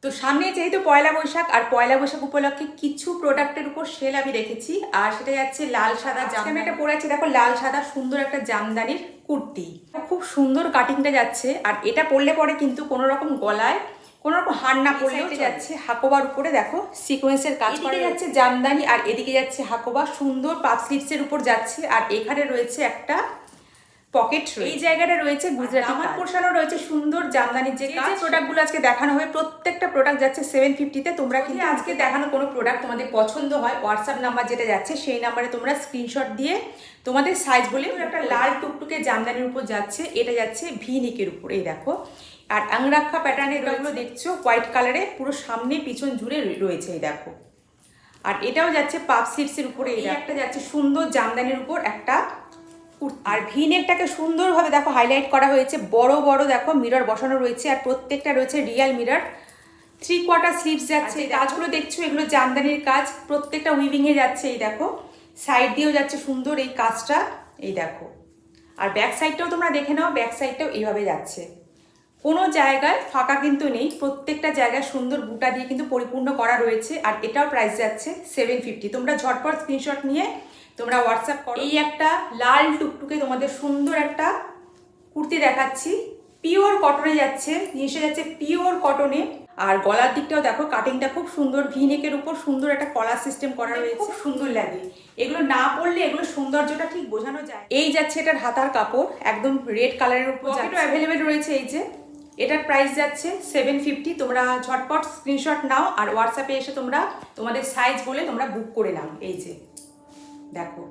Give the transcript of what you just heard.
তো সামনে যেহেতু পয়লা বৈশাখ, আর পয়লা বৈশাখ উপলক্ষে কিছু প্রোডাক্টের উপর সেল আমি রেখেছি, আর সেটা যাচ্ছে লাল সাদা জামদানি। আমি এটা পরে আছি, দেখো লাল সাদা সুন্দর একটা জামদানির কুর্তি, খুব সুন্দর কাটিংটা যাচ্ছে। আর এটা পরলে পরে কিন্তু কোনো রকম গলায় কোনো রকম হার না পড়লেও যাচ্ছে হাকোবার উপরে দেখো সিকোয়েন্সের কাজ করা যাচ্ছে জামদানি, আর এদিকে যাচ্ছে হাকোবা সুন্দর পাপ স্লিভসের উপর যাচ্ছে। আর এখানে রয়েছে একটা পকেট, এই জায়গাটা রয়েছে গুজরাটি আমার পোর্শনও রয়েছে সুন্দর জামদানির যে প্রোডাক্টগুলো আজকে দেখানো হবে প্রত্যেকটা প্রোডাক্ট যাচ্ছে 750-তে। তোমরা কিন্তু আজকে দেখানো কোনো প্রোডাক্ট তোমাদের পছন্দ হয়, হোয়াটসঅ্যাপ নাম্বার যেটা যাচ্ছে সেই নাম্বারে তোমরা স্ক্রিনশট দিয়ে তোমাদের সাইজ বলে একটা লাল টুকটুকে জামদানির উপর যাচ্ছে, এটা যাচ্ছে ভি নেকের উপর, এই দেখো। আর আংরাক্ষা প্যাটার্নের এগুলো দেখছো হোয়াইট কালারে পুরো সামনে পিছন জুড়ে রয়েছে, এই দেখো। আর এটাও যাচ্ছে পাপ স্লিভসের উপরে, এই একটা যাচ্ছে সুন্দর জামদানির উপর একটা। আর ভি নেকটাকে সুন্দরভাবে দেখো হাইলাইট করা হয়েছে, বড় বড় দেখো মিরর বসানো রয়েছে, আর প্রত্যেকটা রয়েছে রিয়াল মিরর। 3/4 স্লিভস যাচ্ছে, এই কাজগুলো দেখছো এগুলো জামদানির কাজ, প্রত্যেকটা উইভিংয়ে যাচ্ছে, এই দেখো। সাইড দিয়েও যাচ্ছে সুন্দর এই কাজটা, এই দেখো। আর ব্যাক সাইডটাও তোমরা দেখে নাও, ব্যাক সাইডটাও এইভাবে যাচ্ছে, কোনো জায়গায় ফাঁকা কিন্তু নেই, প্রত্যেকটা জায়গায় সুন্দর বুটা দিয়ে কিন্তু পরিপূর্ণ করা রয়েছে। আর এটাও প্রাইস যাচ্ছে 750। তোমরা ঝটপট স্ক্রিনশট নিয়ে তোমরা হোয়াটসঅ্যাপ করো। এই একটা লাল টুকটুকে তোমাদের সুন্দর একটা কুর্তি দেখাচ্ছি, পিওর কটনে যাচ্ছে, জিনিসটা যাচ্ছে পিওর কটনে। আর গলার দিকটাও দেখো কাটিংটা খুব সুন্দর, ভি নেকের উপর সুন্দর একটা কলার সিস্টেম করা রয়েছে, খুব সুন্দর লাগে। এগুলো না পরলে এগুলো সৌন্দর্যটা ঠিক বোঝানো যায়। এই যাচ্ছে এটার হাতার কাপড়, একদম রেড কালারের উপর, পকেটও অ্যাভেলেবেল রয়েছে। এই যে এটার প্রাইস যাচ্ছে 750। তোমরা ঝটপট স্ক্রিনশট নাও আর হোয়াটসঅ্যাপে এসে তোমরা তোমাদের সাইজ বলে তোমরা বুক করে নাও। এই যে দেখো।